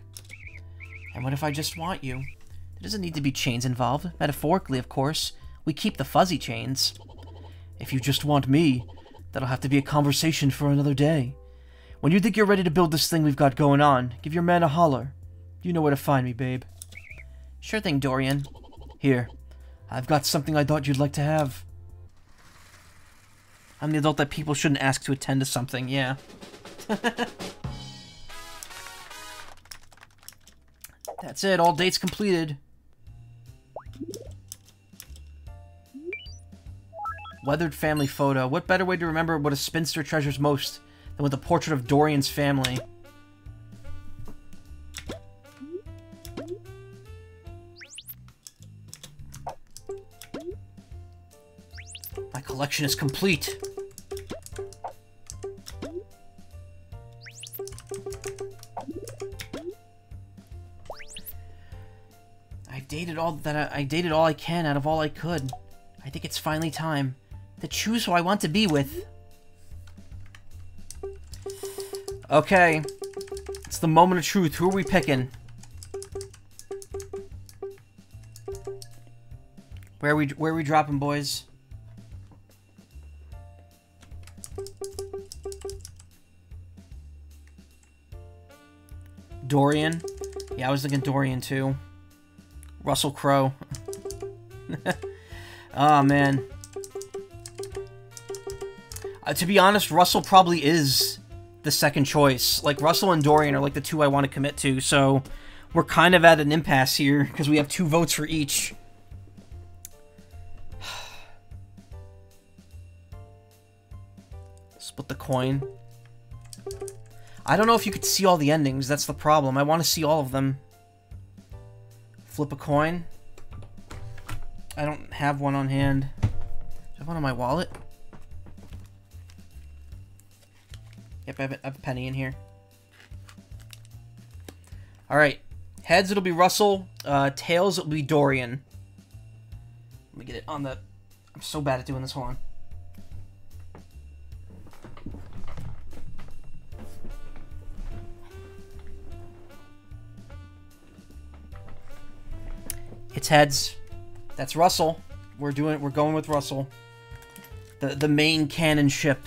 And what if I just want you? There doesn't need to be chains involved. Metaphorically, of course. We keep the fuzzy chains. If you just want me, that'll have to be a conversation for another day. When you think you're ready to build this thing we've got going on, give your man a holler. You know where to find me, babe. Sure thing, Dorian. Here. I've got something I thought you'd like to have. I'm the adult that people shouldn't ask to attend to something, yeah. That's it, all dates completed. Weathered family photo. What better way to remember what a spinster treasures most than with a portrait of Dorian's family? My collection is complete. I dated all I can out of all I could. I think it's finally time to choose who I want to be with. Okay. It's the moment of truth. Who are we picking? Where are we dropping, boys? Dorian? Yeah, I was thinking Dorian too. Russell Crowe. Oh, man. To be honest, Russell probably is the second choice. Like, Russell and Dorian are like the two I want to commit to, so we're kind of at an impasse here, because we have 2 votes for each. Split the coin. I don't know if you could see all the endings, that's the problem. I want to see all of them. Flip a coin. I don't have one on hand. Do I have one in my wallet? Yep, I have a penny in here. Alright. Heads, it'll be Russell. Tails, it'll be Dorian. Let me get it on the... I'm so bad at doing this. Hold on. It's heads. That's Russell. We're going with Russell. The main cannon ship.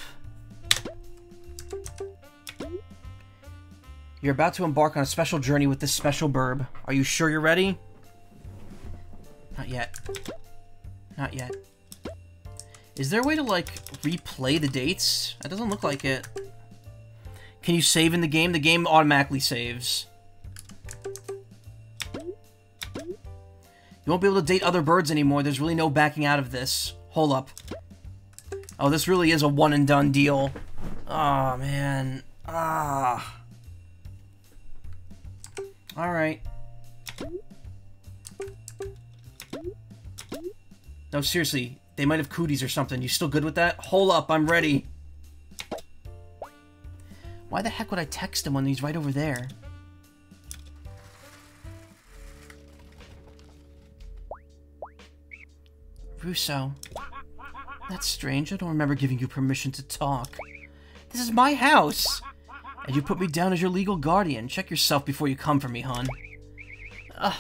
You're about to embark on a special journey with this special burb. Are you sure you're ready? Not yet. Not yet. Is there a way to, like, replay the dates? That doesn't look like it. Can you save in the game? The game automatically saves. You won't be able to date other birds anymore. There's really no backing out of this. Hold up. Oh, this really is a one-and-done deal. Oh, man. Ah. Alright. No, seriously. They might have cooties or something. You still good with that? Hold up, I'm ready. Why the heck would I text him when he's right over there? Russo. That's strange. I don't remember giving you permission to talk. This is my house! And you put me down as your legal guardian. Check yourself before you come for me, hon.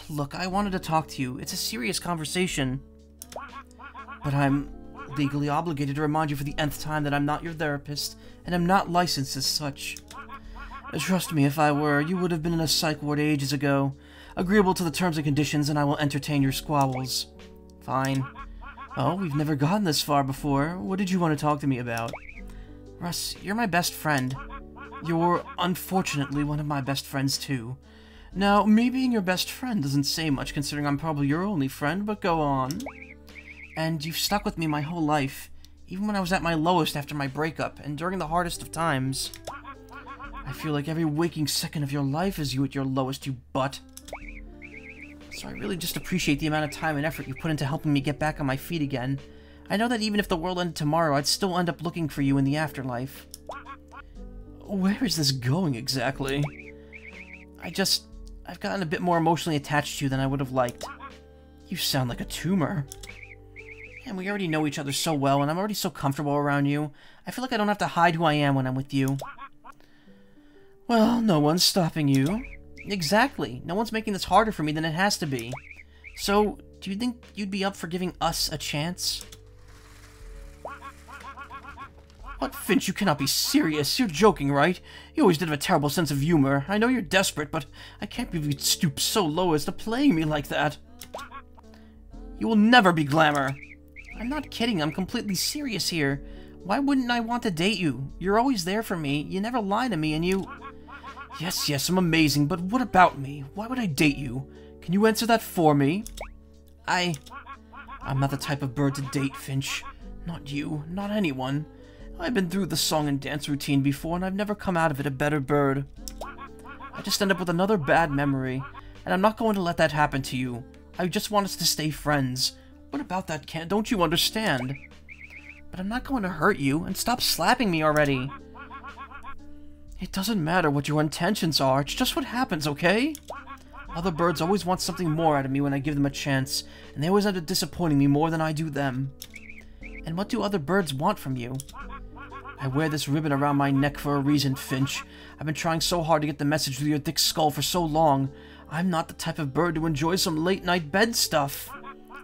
Look, I wanted to talk to you. It's a serious conversation. But I'm legally obligated to remind you for the nth time that I'm not your therapist, and I'm not licensed as such. Trust me, if I were, you would have been in a psych ward ages ago. Agreeable to the terms and conditions, and I will entertain your squabbles. Fine. Oh, we've never gotten this far before. What did you want to talk to me about? Russ, you're my best friend. You're, unfortunately, one of my best friends, too. Now, me being your best friend doesn't say much, considering I'm probably your only friend, but go on. And you've stuck with me my whole life, even when I was at my lowest after my breakup, and during the hardest of times. I feel like every waking second of your life is you at your lowest, you butt. So I really just appreciate the amount of time and effort you put into helping me get back on my feet again. I know that even if the world ended tomorrow, I'd still end up looking for you in the afterlife. Where is this going exactly? I've gotten a bit more emotionally attached to you than I would have liked. You sound like a tumor. And we already know each other so well, and I'm already so comfortable around you. I feel like I don't have to hide who I am when I'm with you. Well, no one's stopping you. Exactly. No one's making this harder for me than it has to be. So, do you think you'd be up for giving us a chance? What, Finch, you cannot be serious. You're joking, right? You always did have a terrible sense of humor. I know you're desperate, but I can't believe you'd stoop so low as to play me like that. You will never be Glamour. I'm not kidding. I'm completely serious here. Why wouldn't I want to date you? You're always there for me. You never lie to me, and you... Yes, I'm amazing, but what about me? Why would I date you? Can you answer that for me? I'm not the type of bird to date, Finch. Not you. Not anyone. I've been through the song and dance routine before, and I've never come out of it a better bird. I just end up with another bad memory, and I'm not going to let that happen to you. I just want us to stay friends. What about that, Ken? Don't you understand? But I'm not going to hurt you, and stop slapping me already. It doesn't matter what your intentions are, it's just what happens, okay? Other birds always want something more out of me when I give them a chance, and they always end up disappointing me more than I do them. And what do other birds want from you? I wear this ribbon around my neck for a reason, Finch. I've been trying so hard to get the message through your thick skull for so long. I'm not the type of bird to enjoy some late-night bed stuff.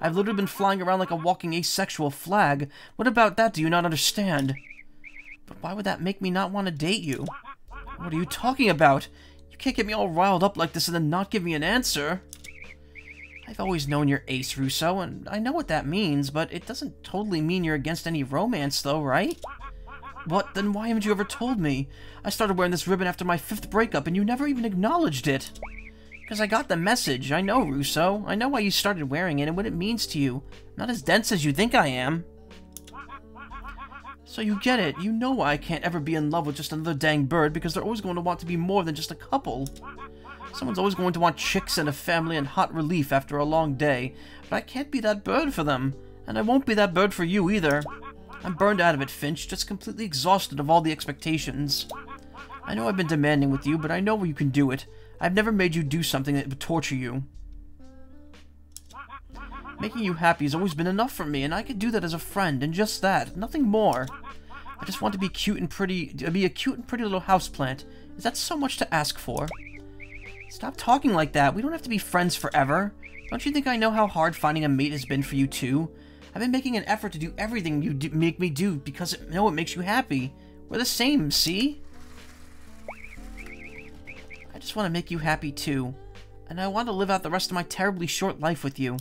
I've literally been flying around like a walking asexual flag. What about that do you not understand? But why would that make me not want to date you? What are you talking about? You can't get me all riled up like this and then not give me an answer. I've always known you're ace, Russo, and I know what that means, but it doesn't totally mean you're against any romance, though, right? What? Then why haven't you ever told me? I started wearing this ribbon after my 5th breakup, and you never even acknowledged it. Because I got the message. I know, Russo. I know why you started wearing it and what it means to you. I'm not as dense as you think I am. So you get it. You know why I can't ever be in love with just another dang bird, because they're always going to want to be more than just a couple. Someone's always going to want chicks and a family and hot relief after a long day, but I can't be that bird for them, and I won't be that bird for you either. I'm burned out of it, Finch, just completely exhausted of all the expectations. I know I've been demanding with you, but I know you can do it. I've never made you do something that would torture you. Making you happy has always been enough for me, and I could do that as a friend, and just that, nothing more. I just want to be cute and pretty, be a cute and pretty little houseplant. Is that so much to ask for? Stop talking like that. We don't have to be friends forever. Don't you think I know how hard finding a mate has been for you, too? I've been making an effort to do everything you make me do because I know it makes you happy. We're the same, see? I just want to make you happy, too. And I want to live out the rest of my terribly short life with you.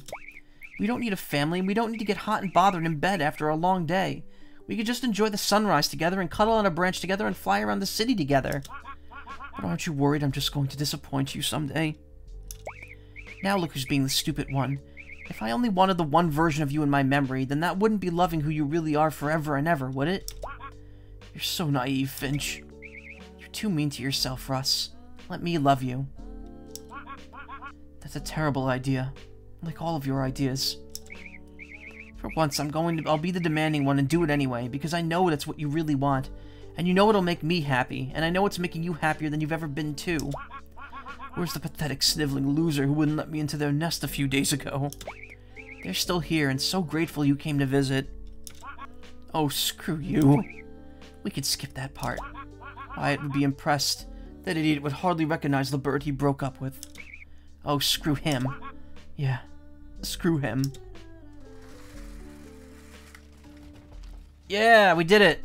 We don't need a family, and we don't need to get hot and bothered in bed after a long day. We could just enjoy the sunrise together and cuddle on a branch together and fly around the city together. But aren't you worried I'm just going to disappoint you someday? Now look who's being the stupid one. If I only wanted the one version of you in my memory, then that wouldn't be loving who you really are forever and ever, would it? You're so naive, Finch. You're too mean to yourself, Russ. Let me love you. That's a terrible idea. Like all of your ideas. For once, I'll be the demanding one and do it anyway, because I know that's what you really want. And you know it'll make me happy, and I know it's making you happier than you've ever been too. Where's the pathetic, sniveling loser who wouldn't let me into their nest a few days ago? They're still here, and so grateful you came to visit. Oh, screw you. We could skip that part. Wyatt would be impressed. That idiot would hardly recognize the bird he broke up with. Oh, screw him. Yeah, screw him. Yeah, we did it.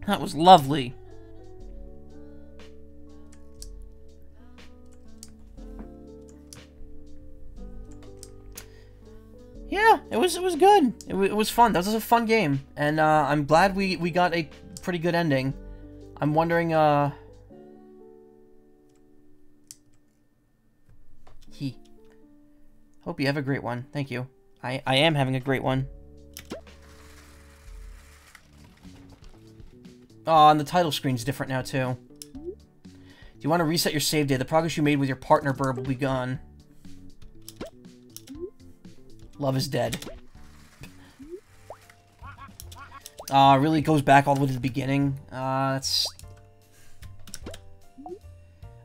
That was lovely. Yeah, it was good. It was fun. That was a fun game, and I'm glad we got a pretty good ending. I'm wondering Hope you have a great one. Thank you. I am having a great one. Oh, and the title screen's different now, too. Do you want to reset your save data? The progress you made with your partner, Burb, will be gone. Love is dead. Really goes back all the way to the beginning. That's...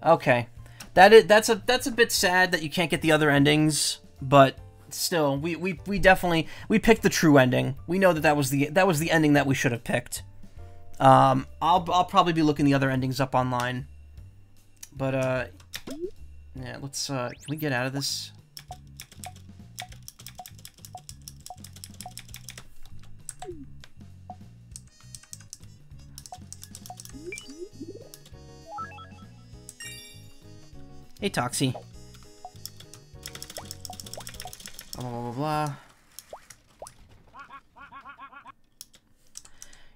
Okay. That's a bit sad that you can't get the other endings, but still, we definitely picked the true ending. We know that was the ending that we should have picked. I'll probably be looking the other endings up online. But yeah, let's can we get out of this? Hey, Toxie. Blah, blah, blah, blah.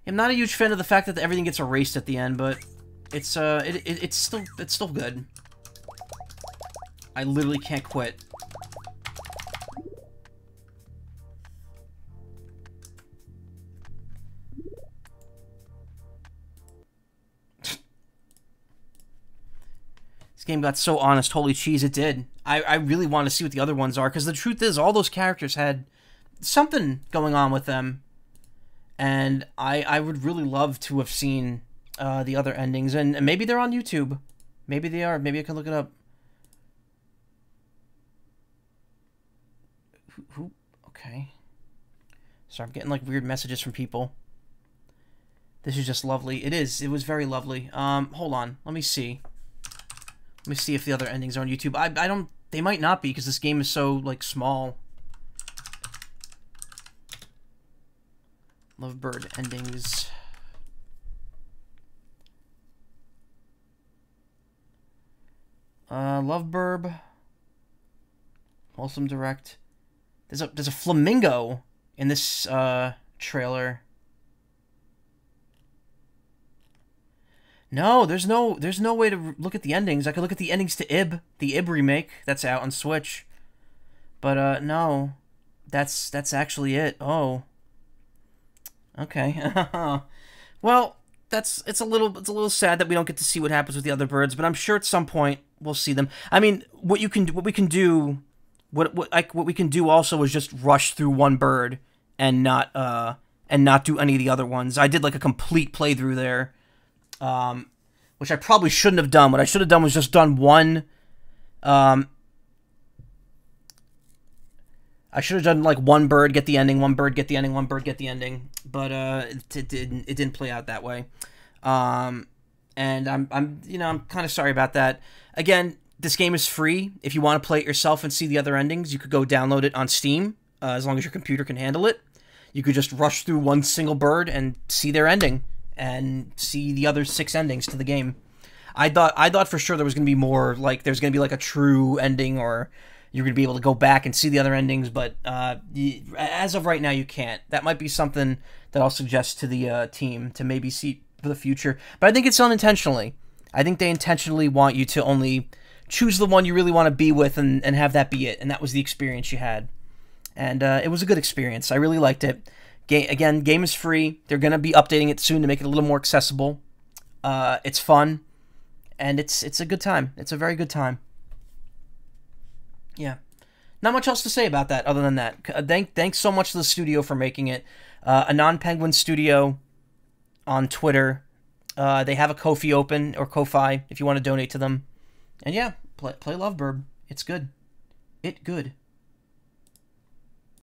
I'm not a huge fan of the fact that everything gets erased at the end, but it's still good. I literally can't quit. This game got so honest, holy cheese, it did. I really want to see what the other ones are, because the truth is, all those characters had something going on with them. And I would really love to have seen the other endings, and maybe they're on YouTube. Maybe they are. Maybe I can look it up. Who? Okay. Sorry, I'm getting like weird messages from people. This is just lovely. It is. It was very lovely. Hold on. Let me see. Let me see if the other endings are on YouTube. I don't... They might not be, because this game is so, like, small. Lovebird endings. Lovebirb. Wholesome Direct. There's a flamingo in this, trailer. No, there's no way to look at the endings. I could look at the endings to Ib, the Ib remake that's out on Switch. But no, that's actually it. Oh, okay. Well, it's a little sad that we don't get to see what happens with the other birds, but I'm sure at some point we'll see them. I mean, what we can do also is just rush through one bird and not do any of the other ones. I did like a complete playthrough there. Which I probably shouldn't have done. What I should have done was just done one, I should have done like one bird, get the ending, one bird, get the ending, one bird, get the ending, but, it didn't play out that way. And I'm kind of sorry about that. Again, this game is free. If you want to play it yourself and see the other endings, you could go download it on Steam, as long as your computer can handle it. You could just rush through one single bird and see their ending. And see the other 6 endings to the game. I thought for sure there was going to be more, like, there's going to be, like, a true ending, or you're going to be able to go back and see the other endings, but as of right now, you can't. That might be something that I'll suggest to the team to maybe see for the future. But I think it's done intentionally. I think they intentionally want you to only choose the one you really want to be with and have that be it, and that was the experience you had. And it was a good experience. I really liked it. Again, game is free. They're going to be updating it soon to make it a little more accessible. It's fun, and it's a good time. It's a very good time. Yeah. Not much else to say about that other than that. Thanks so much to the studio for making it. Anon Penguin Studio on Twitter. They have a Ko-fi open, or Ko-fi, if you want to donate to them. And yeah, play Lovebirb. It's good. Good.